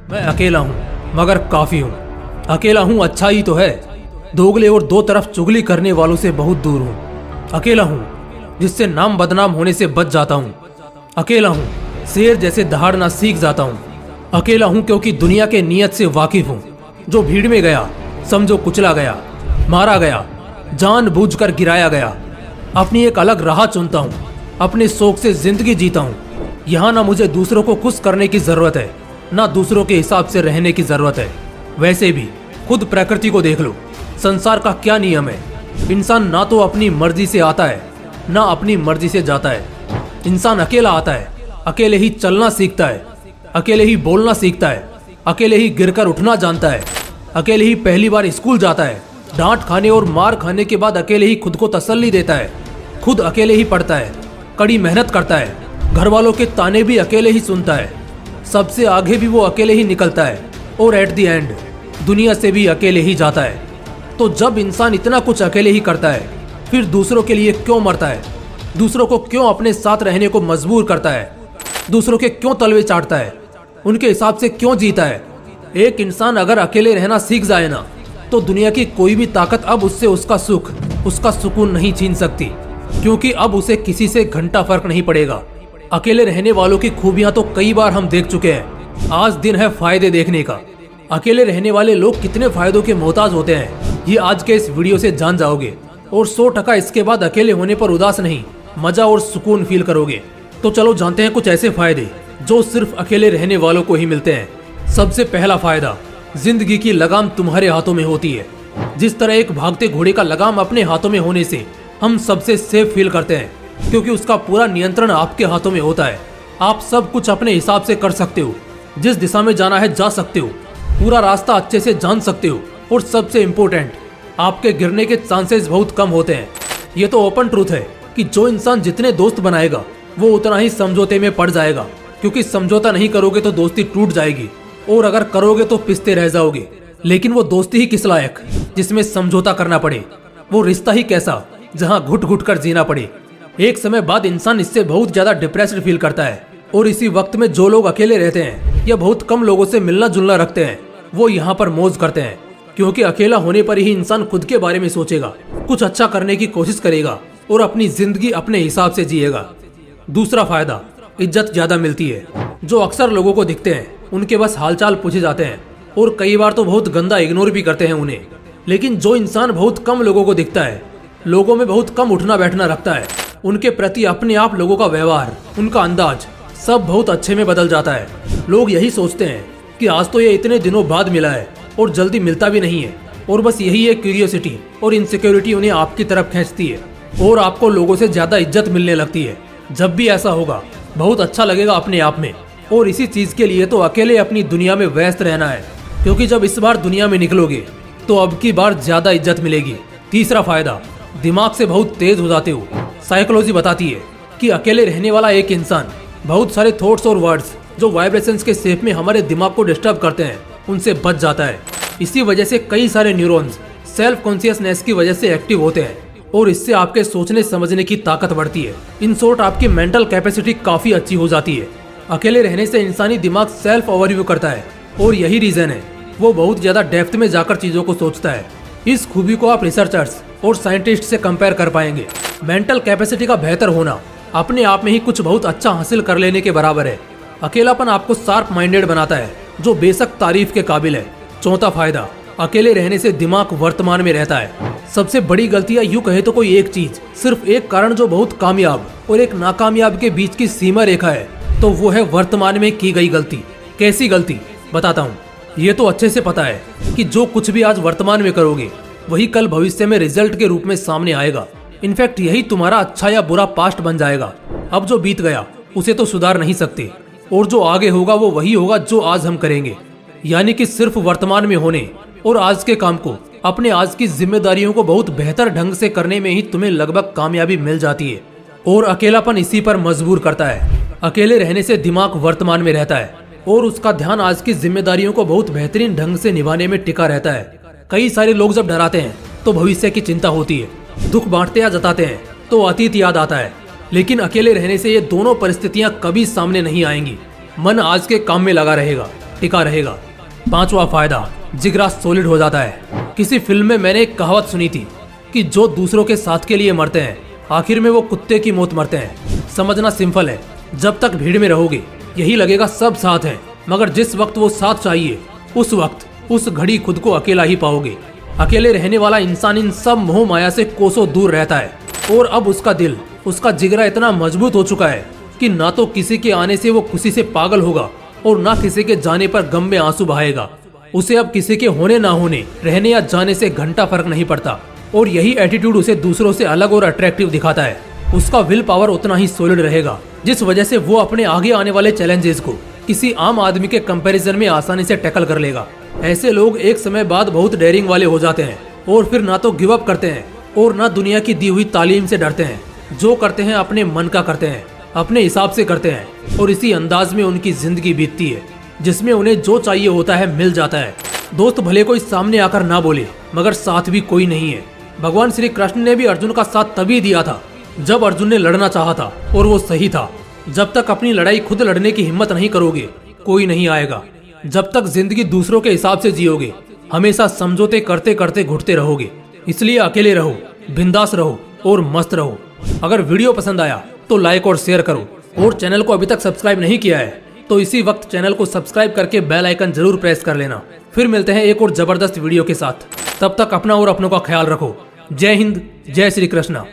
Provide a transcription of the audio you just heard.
मैं अकेला हूँ मगर काफी हूँ। अकेला हूँ अच्छा ही तो है, दोगले और दो तरफ चुगली करने वालों से बहुत दूर हूँ। अकेला हूँ जिससे नाम बदनाम होने से बच जाता हूँ। अकेला हूँ शेर जैसे दहाड़ना सीख जाता हूँ। अकेला हूँ क्योंकि दुनिया के नियत से वाकिफ हूँ। जो भीड़ में गया समझो कुचला गया, मारा गया, जानबूझकर गिराया गया। अपनी एक अलग राह चुनता हूँ, अपने शौक से जिंदगी जीता हूँ। यहाँ ना मुझे दूसरों को खुश करने की जरूरत है, ना दूसरों के हिसाब से रहने की जरूरत है। वैसे भी खुद प्रकृति को देख लो, संसार का क्या नियम है। इंसान ना तो अपनी मर्जी से आता है ना अपनी मर्जी से जाता है। इंसान अकेला आता है, अकेले ही चलना सीखता है, अकेले ही बोलना सीखता है, अकेले ही गिरकर उठना जानता है, अकेले ही पहली बार स्कूल जाता है। डांट खाने और मार खाने के बाद अकेले ही खुद को तसल्ली देता है। खुद अकेले ही पढ़ता है, कड़ी मेहनत करता है, घर वालों के ताने भी अकेले ही सुनता है। सबसे आगे भी वो अकेले ही निकलता है और एट द एंड दुनिया से भी अकेले ही जाता है। तो जब इंसान इतना कुछ अकेले ही करता है, फिर दूसरों के लिए क्यों मरता है? दूसरों को क्यों अपने साथ रहने को मजबूर करता है? दूसरों के क्यों तलवे चाटता है? उनके हिसाब से क्यों जीता है? एक इंसान अगर अकेले रहना सीख जाए ना, तो दुनिया की कोई भी ताकत अब उससे उसका सुख, उसका सुकून नहीं छीन सकती, क्योंकि अब उसे किसी से घंटा फर्क नहीं पड़ेगा। अकेले रहने वालों की खूबियां तो कई बार हम देख चुके हैं। आज दिन है फायदे देखने का। अकेले रहने वाले लोग कितने फायदों के मोहताज होते हैं, ये आज के इस वीडियो से जान जाओगे। और 100% इसके बाद अकेले होने पर उदास नहीं, मजा और सुकून फील करोगे। तो चलो जानते हैं कुछ ऐसे फायदे जो सिर्फ अकेले रहने वालों को ही मिलते हैं। सबसे पहला फायदा, जिंदगी की लगाम तुम्हारे हाथों में होती है। जिस तरह एक भागते घोड़े का लगाम अपने हाथों में होने से हम सबसे सेफ फील करते हैं, क्योंकि उसका पूरा नियंत्रण आपके हाथों में होता है। आप सब कुछ अपने हिसाब से कर सकते हो, जिस दिशा में जाना है जा सकते हो, पूरा रास्ता अच्छे से जान सकते हो, और सबसे इम्पोर्टेंट, आपके गिरने के चांसेस बहुत कम होते हैं। ये तो ओपन ट्रूथ है कि जो इंसान जितने दोस्त बनाएगा वो उतना ही समझौते में पड़ जाएगा, क्योंकि समझौता नहीं करोगे तो दोस्ती टूट जाएगी, और अगर करोगे तो पिसते रह जाओगे। लेकिन वो दोस्ती ही किस लायक जिसमें समझौता करना पड़े, वो रिश्ता ही कैसा जहां घुट घुट कर जीना पड़े। एक समय बाद इंसान इससे बहुत ज्यादा डिप्रेस्ड फील करता है। और इसी वक्त में जो लोग अकेले रहते हैं या बहुत कम लोगों से मिलना जुलना रखते हैं, वो यहाँ पर मौज करते हैं, क्योंकि अकेला होने पर ही इंसान खुद के बारे में सोचेगा, कुछ अच्छा करने की कोशिश करेगा और अपनी जिंदगी अपने हिसाब से जिएगा। दूसरा फायदा, इज्जत ज्यादा मिलती है। जो अक्सर लोगों को दिखते हैं उनके बस हालचाल पूछे जाते हैं, और कई बार तो बहुत गंदा इग्नोर भी करते हैं उन्हें। लेकिन जो इंसान बहुत कम लोगों को दिखता है, लोगों में बहुत कम उठना बैठना रखता है, उनके प्रति अपने आप लोगों का व्यवहार, उनका अंदाज सब बहुत अच्छे में बदल जाता है। लोग यही सोचते हैं कि आज तो ये इतने दिनों बाद मिला है और जल्दी मिलता भी नहीं है, और बस यही एक क्यूरियोसिटी और इनसिक्योरिटी उन्हें आपकी तरफ खींचती है, और आपको लोगों से ज्यादा इज्जत मिलने लगती है। जब भी ऐसा होगा बहुत अच्छा लगेगा अपने आप में, और इसी चीज के लिए तो अकेले अपनी दुनिया में व्यस्त रहना है, क्योंकि जब इस बार दुनिया में निकलोगे तो अब की बार ज्यादा इज्जत मिलेगी। तीसरा फायदा, दिमाग से बहुत तेज हो जाते हो। साइकोलॉजी बताती है कि अकेले रहने वाला एक इंसान बहुत सारे थॉट्स और वर्ड्स जो वाइब्रेशंस के शेप में हमारे दिमाग को डिस्टर्ब करते हैं, उनसे बच जाता है। इसी वजह से कई सारे न्यूरॉन्स सेल्फ कॉन्शियसनेस की वजह से एक्टिव होते हैं, और इससे आपके सोचने समझने की ताकत बढ़ती है। इन शॉर्ट, आपकी मेंटल कैपेसिटी काफी अच्छी हो जाती है। अकेले रहने से इंसानी दिमाग सेल्फ ओवरव्यू करता है, और यही रीजन है वो बहुत ज्यादा डेप्थ में जाकर चीजों को सोचता है। इस खूबी को आप रिसर्चर्स और साइंटिस्ट से कंपेयर कर पाएंगे। मेंटल कैपेसिटी का बेहतर होना अपने आप में ही कुछ बहुत अच्छा हासिल कर लेने के बराबर है। अकेलापन आपको शार्प माइंडेड बनाता है, जो बेशक तारीफ के काबिल है। चौथा फायदा, अकेले रहने से दिमाग वर्तमान में रहता है। सबसे बड़ी गलती या यूं कहे तो कोई एक चीज, सिर्फ एक कारण जो बहुत कामयाब और एक नाकामयाब के बीच की सीमा रेखा है, तो वो है वर्तमान में की गई गलती। कैसी गलती, बताता हूँ। ये तो अच्छे से पता है कि जो कुछ भी आज वर्तमान में करोगे वही कल भविष्य में रिजल्ट के रूप में सामने आएगा। इनफैक्ट यही तुम्हारा अच्छा या बुरा पास्ट बन जाएगा। अब जो बीत गया उसे तो सुधार नहीं सकते, और जो आगे होगा वो वही होगा जो आज हम करेंगे। यानी कि सिर्फ वर्तमान में होने और आज के काम को, अपने आज की जिम्मेदारियों को बहुत बेहतर ढंग से करने में ही तुम्हें लगभग कामयाबी मिल जाती है। और अकेलापन इसी पर मजबूर करता है। अकेले रहने से दिमाग वर्तमान में रहता है और उसका ध्यान आज की जिम्मेदारियों को बहुत बेहतरीन ढंग से निभाने में टिका रहता है। कई सारे लोग जब डराते हैं तो भविष्य की चिंता होती है, दुख बांटते या जताते हैं तो अतीत याद आता है। लेकिन अकेले रहने से ये दोनों परिस्थितियां कभी सामने नहीं आएंगी। मन आज के काम में लगा रहेगा टिका रहेगा। 5वां फायदा, जिगरा सॉलिड हो जाता है। किसी फिल्म में मैंने एक कहावत सुनी थी कि जो दूसरों के साथ के लिए मरते हैं आखिर में वो कुत्ते की मौत मरते हैं। समझना सिंपल है, जब तक भीड़ में रहोगे यही लगेगा सब साथ हैं, मगर जिस वक्त वो साथ चाहिए उस वक्त उस घड़ी खुद को अकेला ही पाओगे। अकेले रहने वाला इंसान इन सब मोह माया से कोसों दूर रहता है और अब उसका दिल, उसका जिगरा इतना मजबूत हो चुका है कि ना तो किसी के आने से वो खुशी से पागल होगा और ना किसी के जाने पर गम में आंसू बहाएगा। उसे अब किसी के होने ना होने, रहने या जाने से घंटा फर्क नहीं पड़ता और यही एटीट्यूड उसे दूसरों से अलग और अट्रैक्टिव दिखाता है। उसका विल पावर उतना ही सॉलिड रहेगा, जिस वजह से वो अपने आगे आने वाले चैलेंजेस को किसी आम आदमी के कंपैरिजन में आसानी से टैकल कर लेगा। ऐसे लोग एक समय बाद बहुत डेयरिंग वाले हो जाते हैं और फिर ना तो गिव अप करते हैं और ना दुनिया की दी हुई तालीम से डरते हैं। जो करते हैं अपने मन का करते हैं, अपने हिसाब से करते हैं और इसी अंदाज में उनकी जिंदगी बीतती है जिसमें उन्हें जो चाहिए होता है मिल जाता है। दोस्त भले कोई सामने आकर ना बोले, मगर साथ भी कोई नहीं है। भगवान श्री कृष्ण ने भी अर्जुन का साथ तभी दिया था जब अर्जुन ने लड़ना चाहा था और वो सही था। जब तक अपनी लड़ाई खुद लड़ने की हिम्मत नहीं करोगे कोई नहीं आएगा। जब तक जिंदगी दूसरों के हिसाब से जियोगे हमेशा समझौते करते करते घुटते रहोगे। इसलिए अकेले रहो, बिंदास रहो और मस्त रहो। अगर वीडियो पसंद आया तो लाइक और शेयर करो और चैनल को अभी तक सब्सक्राइब नहीं किया है तो इसी वक्त चैनल को सब्सक्राइब करके बेल आइकन जरूर प्रेस कर लेना। फिर मिलते हैं एक और जबरदस्त वीडियो के साथ। तब तक अपना और अपनों का ख्याल रखो। जय हिंद, जय श्री कृष्णा।